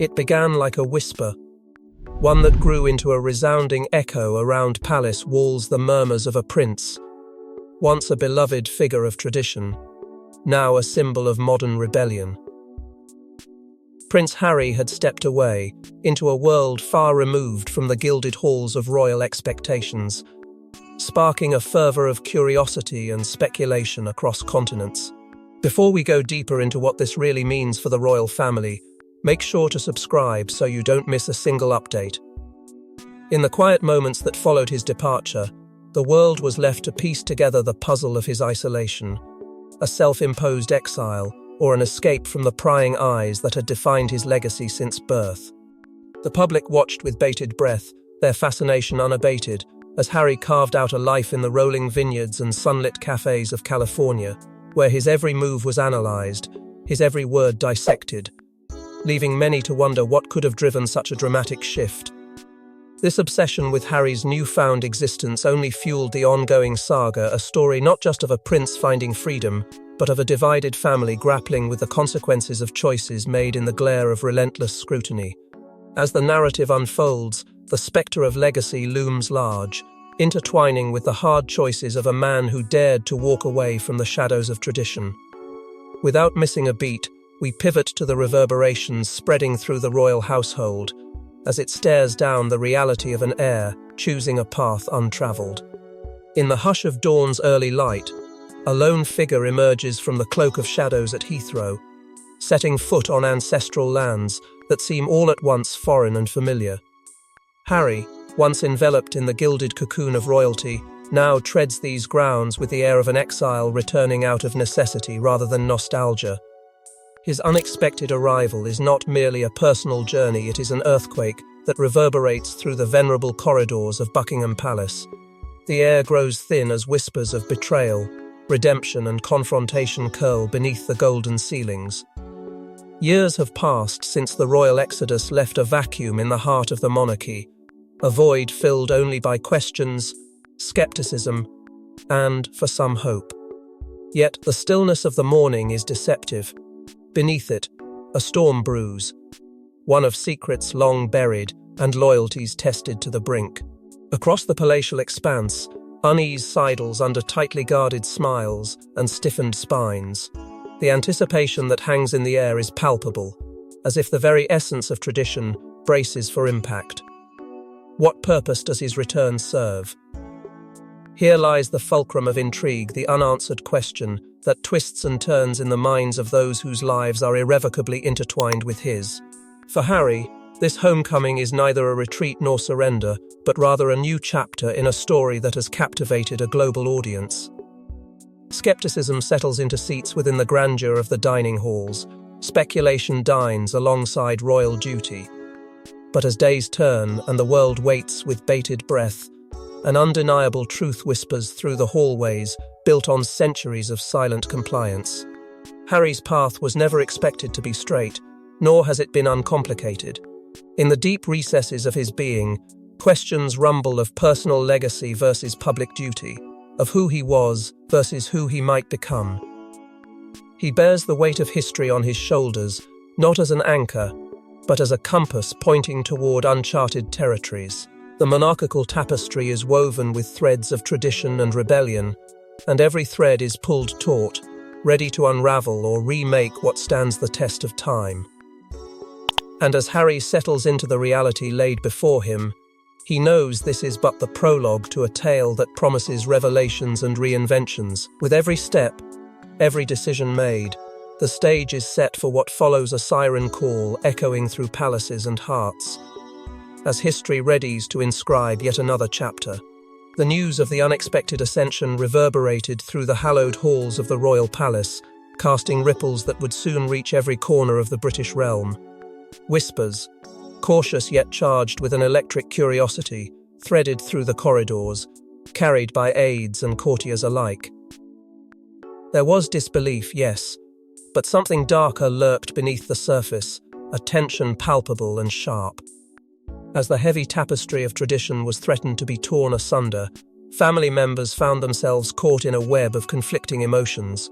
It began like a whisper, one that grew into a resounding echo around palace walls, the murmurs of a prince, once a beloved figure of tradition, now a symbol of modern rebellion. Prince Harry had stepped away into a world far removed from the gilded halls of royal expectations, sparking a fervor of curiosity and speculation across continents. Before we go deeper into what this really means for the royal family, make sure to subscribe so you don't miss a single update. In the quiet moments that followed his departure, the world was left to piece together the puzzle of his isolation, a self-imposed exile, or an escape from the prying eyes that had defined his legacy since birth. The public watched with bated breath, their fascination unabated, as Harry carved out a life in the rolling vineyards and sunlit cafes of California, where his every move was analysed, his every word dissected, leaving many to wonder what could have driven such a dramatic shift. This obsession with Harry's newfound existence only fueled the ongoing saga, a story not just of a prince finding freedom, but of a divided family grappling with the consequences of choices made in the glare of relentless scrutiny. As the narrative unfolds, the spectre of legacy looms large, intertwining with the hard choices of a man who dared to walk away from the shadows of tradition. Without missing a beat, we pivot to the reverberations spreading through the royal household, as it stares down the reality of an heir choosing a path untravelled. In the hush of dawn's early light, a lone figure emerges from the cloak of shadows at Heathrow, setting foot on ancestral lands that seem all at once foreign and familiar. Harry, once enveloped in the gilded cocoon of royalty, now treads these grounds with the air of an exile returning out of necessity rather than nostalgia. His unexpected arrival is not merely a personal journey, it is an earthquake that reverberates through the venerable corridors of Buckingham Palace. The air grows thin as whispers of betrayal, redemption and confrontation curl beneath the golden ceilings. Years have passed since the royal exodus left a vacuum in the heart of the monarchy, a void filled only by questions, skepticism, and, for some, hope. Yet the stillness of the morning is deceptive. Beneath it, a storm brews, one of secrets long buried and loyalties tested to the brink. Across the palatial expanse, unease sidles under tightly guarded smiles and stiffened spines. The anticipation that hangs in the air is palpable, as if the very essence of tradition braces for impact. What purpose does his return serve? Here lies the fulcrum of intrigue, the unanswered question that twists and turns in the minds of those whose lives are irrevocably intertwined with his. For Harry, this homecoming is neither a retreat nor surrender, but rather a new chapter in a story that has captivated a global audience. Skepticism settles into seats within the grandeur of the dining halls. Speculation dines alongside royal duty. But as days turn and the world waits with bated breath, an undeniable truth whispers through the hallways, built on centuries of silent compliance. Harry's path was never expected to be straight, nor has it been uncomplicated. In the deep recesses of his being, questions rumble of personal legacy versus public duty, of who he was versus who he might become. He bears the weight of history on his shoulders, not as an anchor, but as a compass pointing toward uncharted territories. The monarchical tapestry is woven with threads of tradition and rebellion, and every thread is pulled taut, ready to unravel or remake what stands the test of time. And as Harry settles into the reality laid before him, he knows this is but the prologue to a tale that promises revelations and reinventions. With every step, every decision made, the stage is set for what follows, a siren call echoing through palaces and hearts, as history readies to inscribe yet another chapter. The news of the unexpected ascension reverberated through the hallowed halls of the royal palace, casting ripples that would soon reach every corner of the British realm. Whispers, cautious yet charged with an electric curiosity, threaded through the corridors, carried by aides and courtiers alike. There was disbelief, yes, but something darker lurked beneath the surface, a tension palpable and sharp. As the heavy tapestry of tradition was threatened to be torn asunder, family members found themselves caught in a web of conflicting emotions.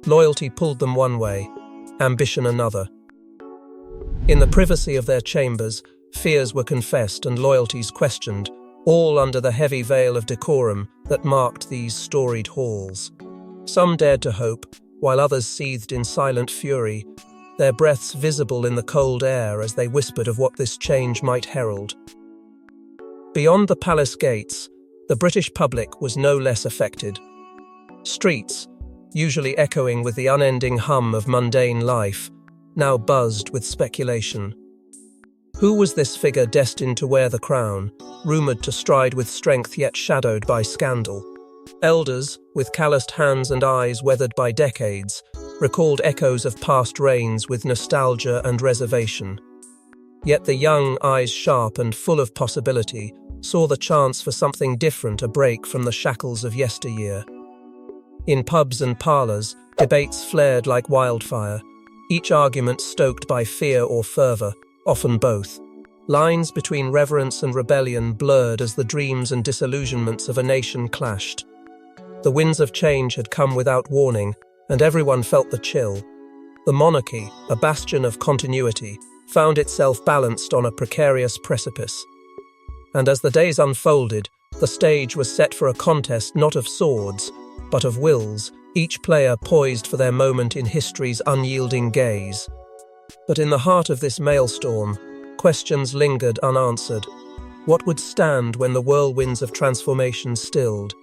Loyalty pulled them one way, ambition another. In the privacy of their chambers, fears were confessed and loyalties questioned, all under the heavy veil of decorum that marked these storied halls. Some dared to hope, while others seethed in silent fury, their breaths visible in the cold air as they whispered of what this change might herald. Beyond the palace gates, the British public was no less affected. Streets, usually echoing with the unending hum of mundane life, now buzzed with speculation. Who was this figure destined to wear the crown, rumoured to stride with strength yet shadowed by scandal? Elders, with calloused hands and eyes weathered by decades, recalled echoes of past reigns with nostalgia and reservation. Yet the young, eyes sharp and full of possibility, saw the chance for something different, a break from the shackles of yesteryear. In pubs and parlours, debates flared like wildfire, each argument stoked by fear or fervor, often both. Lines between reverence and rebellion blurred as the dreams and disillusionments of a nation clashed. The winds of change had come without warning, and everyone felt the chill. The monarchy, a bastion of continuity, found itself balanced on a precarious precipice. And as the days unfolded, the stage was set for a contest not of swords, but of wills, each player poised for their moment in history's unyielding gaze. But in the heart of this maelstrom, questions lingered unanswered. What would stand when the whirlwinds of transformation stilled?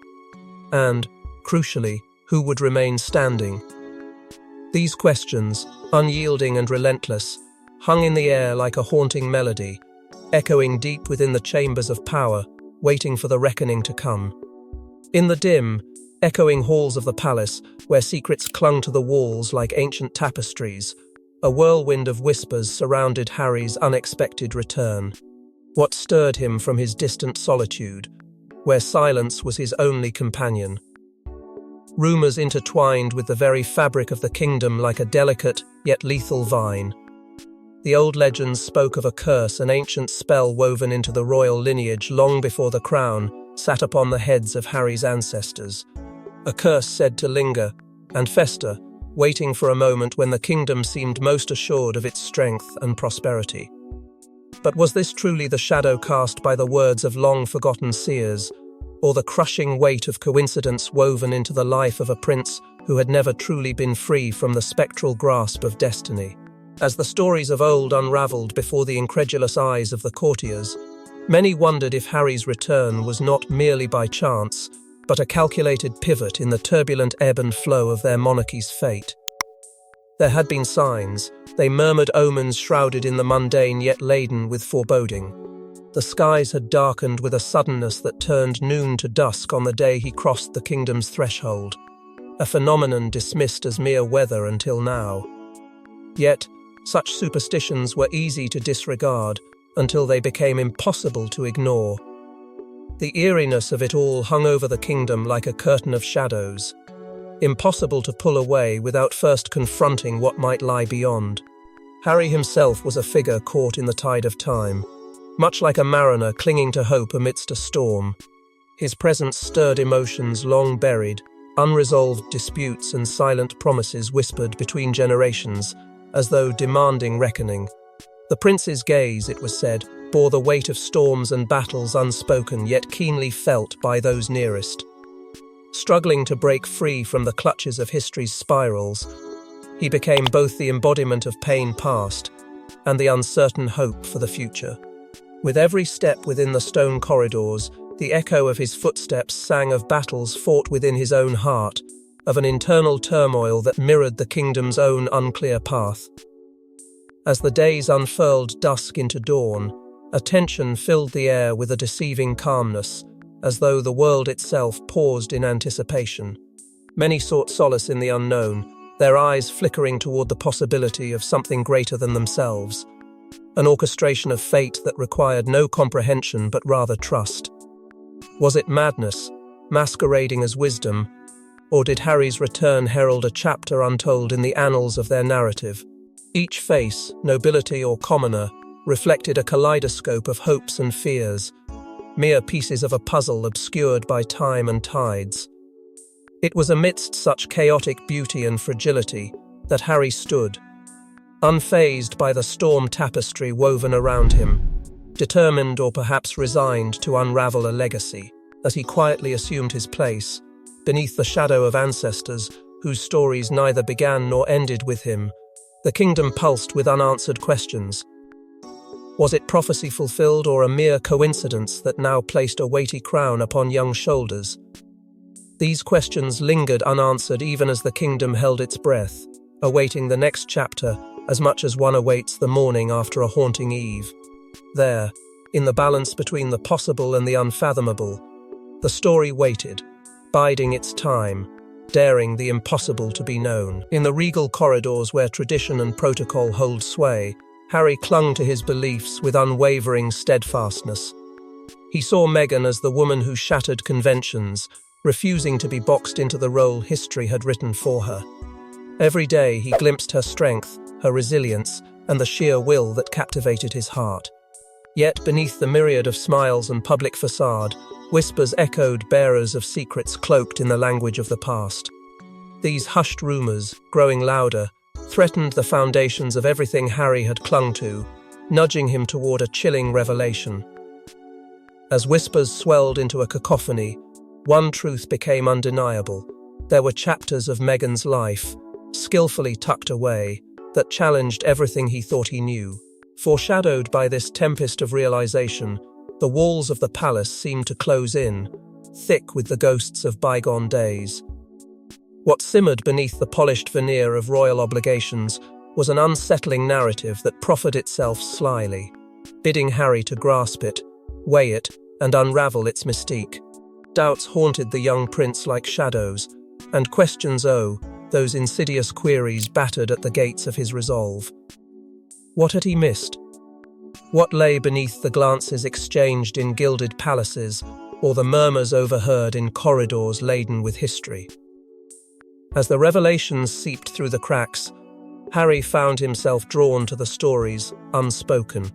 And, crucially, who would remain standing? These questions, unyielding and relentless, hung in the air like a haunting melody, echoing deep within the chambers of power, waiting for the reckoning to come. In the dim, echoing halls of the palace, where secrets clung to the walls like ancient tapestries, a whirlwind of whispers surrounded Harry's unexpected return. What stirred him from his distant solitude, where silence was his only companion? Rumours intertwined with the very fabric of the kingdom like a delicate yet lethal vine. The old legends spoke of a curse, an ancient spell woven into the royal lineage long before the crown sat upon the heads of Harry's ancestors. A curse said to linger and fester, waiting for a moment when the kingdom seemed most assured of its strength and prosperity. But was this truly the shadow cast by the words of long-forgotten seers, or the crushing weight of coincidence woven into the life of a prince who had never truly been free from the spectral grasp of destiny? As the stories of old unravelled before the incredulous eyes of the courtiers, many wondered if Harry's return was not merely by chance, but a calculated pivot in the turbulent ebb and flow of their monarchy's fate. There had been signs, they murmured omens shrouded in the mundane yet laden with foreboding. The skies had darkened with a suddenness that turned noon to dusk on the day he crossed the kingdom's threshold, a phenomenon dismissed as mere weather until now. Yet, such superstitions were easy to disregard until they became impossible to ignore. The eeriness of it all hung over the kingdom like a curtain of shadows, impossible to pull away without first confronting what might lie beyond. Harry himself was a figure caught in the tide of time, much like a mariner clinging to hope amidst a storm. His presence stirred emotions long buried, unresolved disputes and silent promises whispered between generations, as though demanding reckoning. The prince's gaze, it was said, bore the weight of storms and battles unspoken yet keenly felt by those nearest. Struggling to break free from the clutches of history's spirals, he became both the embodiment of pain past and the uncertain hope for the future. With every step within the stone corridors, the echo of his footsteps sang of battles fought within his own heart, of an internal turmoil that mirrored the kingdom's own unclear path. As the days unfurled dusk into dawn, a tension filled the air with a deceiving calmness, as though the world itself paused in anticipation. Many sought solace in the unknown, their eyes flickering toward the possibility of something greater than themselves, an orchestration of fate that required no comprehension but rather trust. Was it madness, masquerading as wisdom, or did Harry's return herald a chapter untold in the annals of their narrative? Each face, nobility or commoner, reflected a kaleidoscope of hopes and fears, mere pieces of a puzzle obscured by time and tides. It was amidst such chaotic beauty and fragility that Harry stood, unfazed by the storm tapestry woven around him, determined or perhaps resigned to unravel a legacy, as he quietly assumed his place, beneath the shadow of ancestors whose stories neither began nor ended with him. The kingdom pulsed with unanswered questions. Was it prophecy fulfilled or a mere coincidence that now placed a weighty crown upon young shoulders? These questions lingered unanswered even as the kingdom held its breath, awaiting the next chapter as much as one awaits the morning after a haunting eve. There, in the balance between the possible and the unfathomable, the story waited, biding its time, daring the impossible to be known. In the regal corridors where tradition and protocol hold sway, Harry clung to his beliefs with unwavering steadfastness. He saw Meghan as the woman who shattered conventions, refusing to be boxed into the role history had written for her. Every day he glimpsed her strength, her resilience, and the sheer will that captivated his heart. Yet beneath the myriad of smiles and public facade, whispers echoed, bearers of secrets cloaked in the language of the past. These hushed rumors, growing louder, threatened the foundations of everything Harry had clung to, nudging him toward a chilling revelation. As whispers swelled into a cacophony, one truth became undeniable. There were chapters of Meghan's life, skillfully tucked away, that challenged everything he thought he knew. Foreshadowed by this tempest of realization, the walls of the palace seemed to close in, thick with the ghosts of bygone days. What simmered beneath the polished veneer of royal obligations was an unsettling narrative that proffered itself slyly, bidding Harry to grasp it, weigh it, and unravel its mystique. Doubts haunted the young prince like shadows, and questions, those insidious queries battered at the gates of his resolve. What had he missed? What lay beneath the glances exchanged in gilded palaces or the murmurs overheard in corridors laden with history? As the revelations seeped through the cracks, Harry found himself drawn to the stories unspoken,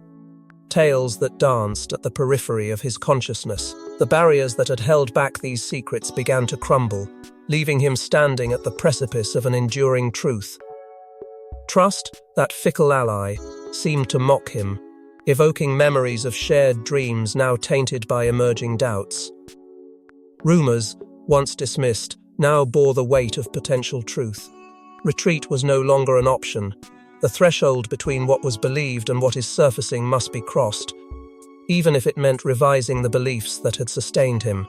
tales that danced at the periphery of his consciousness. The barriers that had held back these secrets began to crumble, leaving him standing at the precipice of an enduring truth. Trust, that fickle ally, seemed to mock him, evoking memories of shared dreams now tainted by emerging doubts. Rumors, once dismissed, now bore the weight of potential truth. Retreat was no longer an option. The threshold between what was believed and what is surfacing must be crossed, even if it meant revising the beliefs that had sustained him.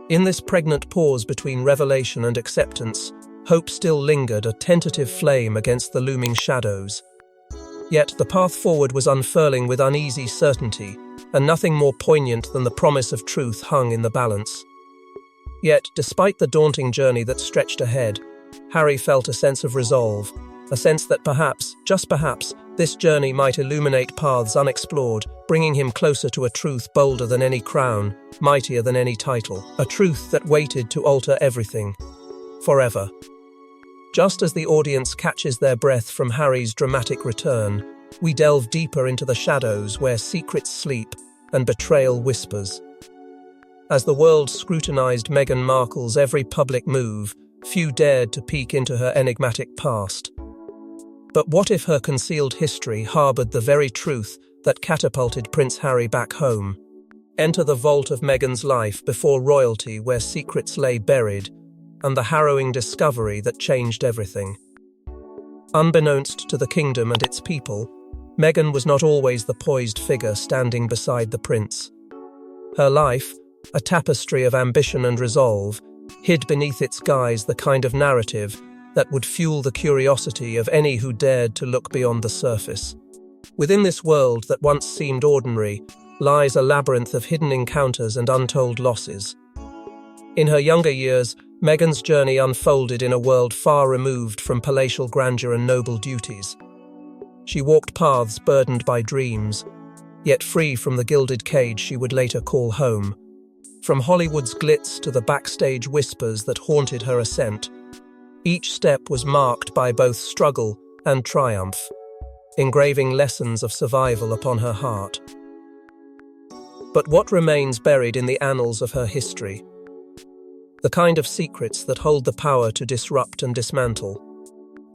In this pregnant pause between revelation and acceptance, hope still lingered, a tentative flame against the looming shadows. Yet the path forward was unfurling with uneasy certainty, and nothing more poignant than the promise of truth hung in the balance. Yet, despite the daunting journey that stretched ahead, Harry felt a sense of resolve, a sense that perhaps, just perhaps, this journey might illuminate paths unexplored, bringing him closer to a truth bolder than any crown, mightier than any title, a truth that waited to alter everything, forever. Just as the audience catches their breath from Harry's dramatic return, we delve deeper into the shadows where secrets sleep and betrayal whispers. As the world scrutinized Meghan Markle's every public move, few dared to peek into her enigmatic past. But what if her concealed history harbored the very truth that catapulted Prince Harry back home? Enter the vault of Meghan's life before royalty, where secrets lay buried, and the harrowing discovery that changed everything. Unbeknownst to the kingdom and its people, Meghan was not always the poised figure standing beside the prince. Her life, a tapestry of ambition and resolve, hid beneath its guise the kind of narrative that would fuel the curiosity of any who dared to look beyond the surface. Within this world that once seemed ordinary lies a labyrinth of hidden encounters and untold losses. In her younger years, Meghan's journey unfolded in a world far removed from palatial grandeur and noble duties. She walked paths burdened by dreams, yet free from the gilded cage she would later call home. From Hollywood's glitz to the backstage whispers that haunted her ascent, each step was marked by both struggle and triumph, engraving lessons of survival upon her heart. But what remains buried in the annals of her history? The kind of secrets that hold the power to disrupt and dismantle.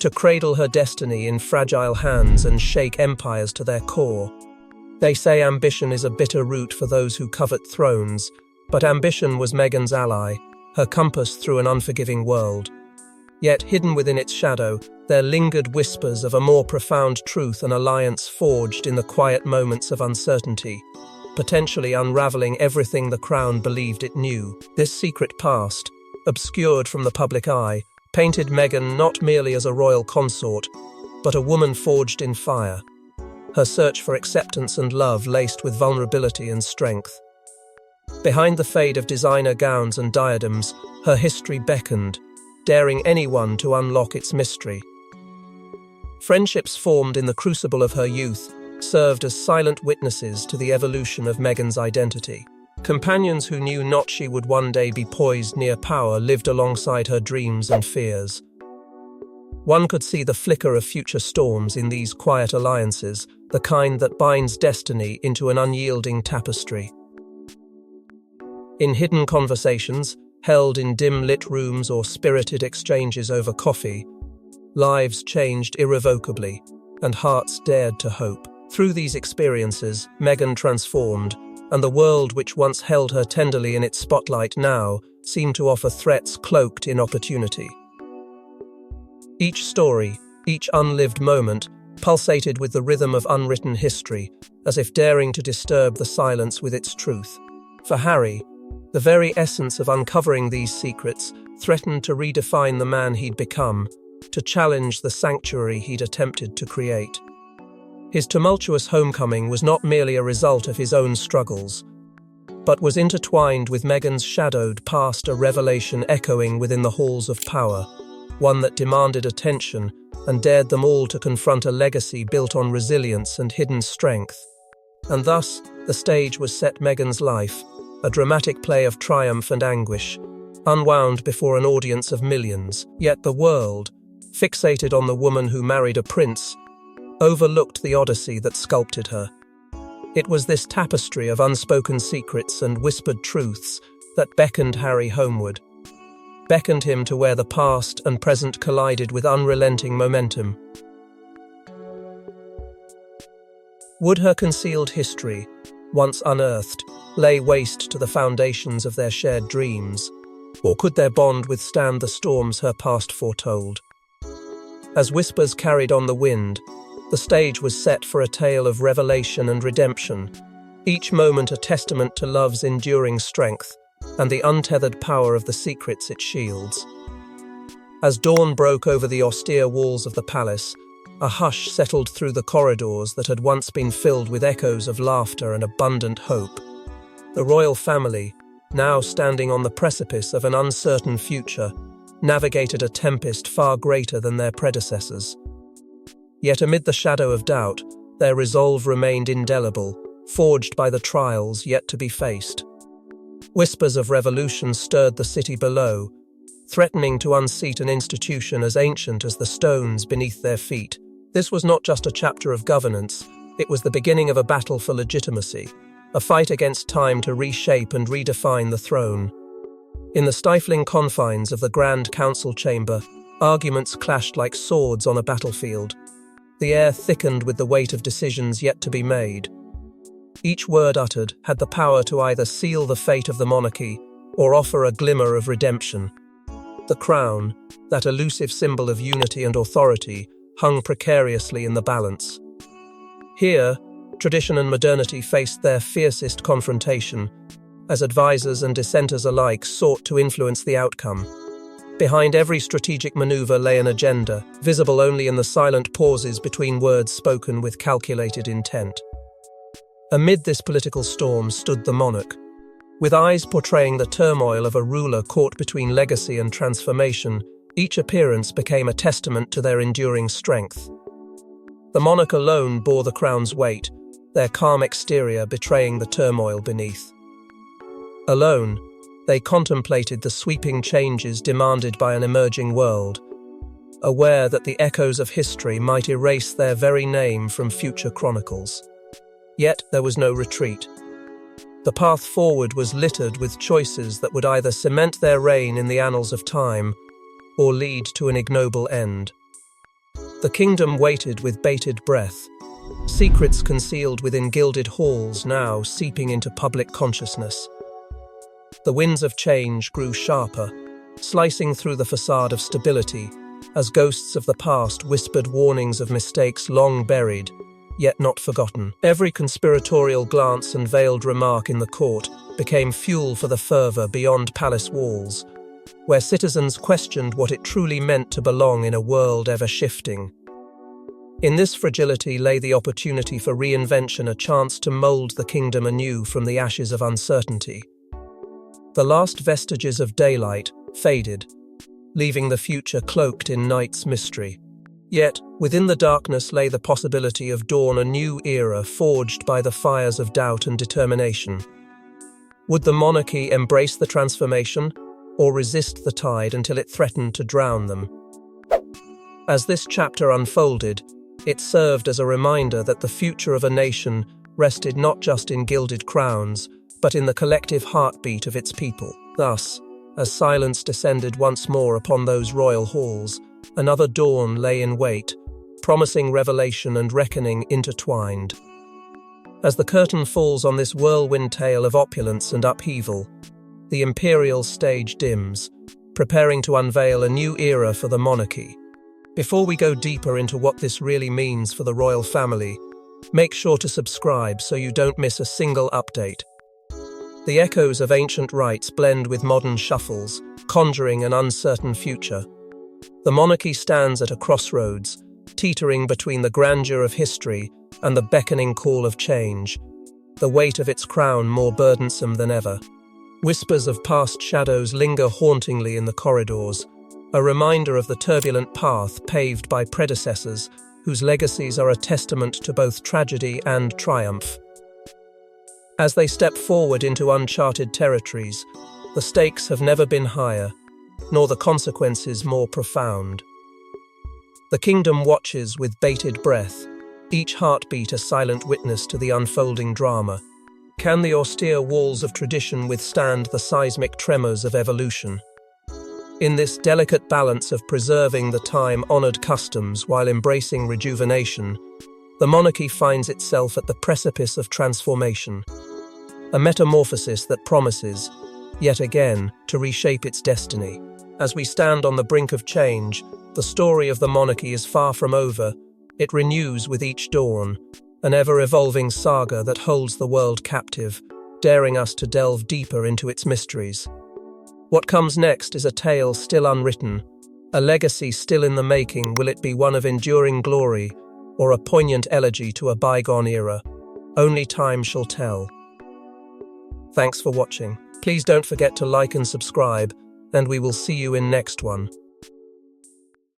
to cradle her destiny in fragile hands and shake empires to their core. They say ambition is a bitter root for those who covet thrones, but ambition was Meghan's ally, her compass through an unforgiving world. Yet hidden within its shadow, there lingered whispers of a more profound truth, an alliance forged in the quiet moments of uncertainty, potentially unraveling everything the crown believed it knew. This secret past, obscured from the public eye, painted Meghan not merely as a royal consort, but a woman forged in fire, her search for acceptance and love laced with vulnerability and strength. Behind the fade of designer gowns and diadems, her history beckoned, daring anyone to unlock its mystery. Friendships formed in the crucible of her youth served as silent witnesses to the evolution of Meghan's identity. Companions who knew not she would one day be poised near power lived alongside her dreams and fears. One could see the flicker of future storms in these quiet alliances, the kind that binds destiny into an unyielding tapestry. In hidden conversations, held in dim-lit rooms or spirited exchanges over coffee, lives changed irrevocably, and hearts dared to hope. Through these experiences, Meghan transformed, and the world which once held her tenderly in its spotlight now seemed to offer threats cloaked in opportunity. Each story, each unlived moment, pulsated with the rhythm of unwritten history, as if daring to disturb the silence with its truth. For Harry, the very essence of uncovering these secrets threatened to redefine the man he'd become, to challenge the sanctuary he'd attempted to create. His tumultuous homecoming was not merely a result of his own struggles, but was intertwined with Meghan's shadowed past, a revelation echoing within the halls of power, one that demanded attention and dared them all to confront a legacy built on resilience and hidden strength. And thus, the stage was set. Meghan's life, a dramatic play of triumph and anguish, unwound before an audience of millions. Yet the world, fixated on the woman who married a prince, overlooked the odyssey that sculpted her. It was this tapestry of unspoken secrets and whispered truths that beckoned Harry homeward, beckoned him to where the past and present collided with unrelenting momentum. Would her concealed history, once unearthed, lay waste to the foundations of their shared dreams, or could their bond withstand the storms her past foretold? As whispers carried on the wind, the stage was set for a tale of revelation and redemption, each moment a testament to love's enduring strength and the untethered power of the secrets it shields. As dawn broke over the austere walls of the palace, a hush settled through the corridors that had once been filled with echoes of laughter and abundant hope. The royal family, now standing on the precipice of an uncertain future, navigated a tempest far greater than their predecessors. Yet amid the shadow of doubt, their resolve remained indelible, forged by the trials yet to be faced. Whispers of revolution stirred the city below, threatening to unseat an institution as ancient as the stones beneath their feet. This was not just a chapter of governance, it was the beginning of a battle for legitimacy, a fight against time to reshape and redefine the throne. In the stifling confines of the Grand Council chamber, arguments clashed like swords on a battlefield. The air thickened with the weight of decisions yet to be made. Each word uttered had the power to either seal the fate of the monarchy or offer a glimmer of redemption. The crown, that elusive symbol of unity and authority, hung precariously in the balance. Here, tradition and modernity faced their fiercest confrontation, as advisors and dissenters alike sought to influence the outcome. Behind every strategic maneuver lay an agenda, visible only in the silent pauses between words spoken with calculated intent. Amid this political storm stood the monarch, with eyes portraying the turmoil of a ruler caught between legacy and transformation. Each appearance became a testament to their enduring strength. The monarch alone bore the crown's weight, their calm exterior betraying the turmoil beneath. Alone, they contemplated the sweeping changes demanded by an emerging world, aware that the echoes of history might erase their very name from future chronicles. Yet there was no retreat. The path forward was littered with choices that would either cement their reign in the annals of time or lead to an ignoble end. The kingdom waited with bated breath, secrets concealed within gilded halls now seeping into public consciousness. The winds of change grew sharper, slicing through the facade of stability, as ghosts of the past whispered warnings of mistakes long buried, yet not forgotten. Every conspiratorial glance and veiled remark in the court became fuel for the fervor beyond palace walls, where citizens questioned what it truly meant to belong in a world ever shifting. In this fragility lay the opportunity for reinvention, a chance to mold the kingdom anew from the ashes of uncertainty. The last vestiges of daylight faded, leaving the future cloaked in night's mystery. Yet, within the darkness lay the possibility of dawn, a new era forged by the fires of doubt and determination. Would the monarchy embrace the transformation, or resist the tide until it threatened to drown them? As this chapter unfolded, it served as a reminder that the future of a nation rested not just in gilded crowns, but in the collective heartbeat of its people. Thus, as silence descended once more upon those royal halls, another dawn lay in wait, promising revelation and reckoning intertwined. As the curtain falls on this whirlwind tale of opulence and upheaval, the imperial stage dims, preparing to unveil a new era for the monarchy. Before we go deeper into what this really means for the royal family, make sure to subscribe so you don't miss a single update. The echoes of ancient rites blend with modern shuffles, conjuring an uncertain future. The monarchy stands at a crossroads, teetering between the grandeur of history and the beckoning call of change, the weight of its crown more burdensome than ever. Whispers of past shadows linger hauntingly in the corridors, a reminder of the turbulent path paved by predecessors whose legacies are a testament to both tragedy and triumph. As they step forward into uncharted territories, the stakes have never been higher, nor the consequences more profound. The kingdom watches with bated breath, each heartbeat a silent witness to the unfolding drama. Can the austere walls of tradition withstand the seismic tremors of evolution? In this delicate balance of preserving the time-honored customs while embracing rejuvenation, the monarchy finds itself at the precipice of transformation, a metamorphosis that promises, yet again, to reshape its destiny. As we stand on the brink of change, the story of the monarchy is far from over. It renews with each dawn, an ever-evolving saga that holds the world captive, daring us to delve deeper into its mysteries. What comes next is a tale still unwritten, a legacy still in the making. Will it be one of enduring glory, or a poignant elegy to a bygone era? Only time shall tell. Thanks for watching. Please don't forget to like and subscribe, and we will see you in next one.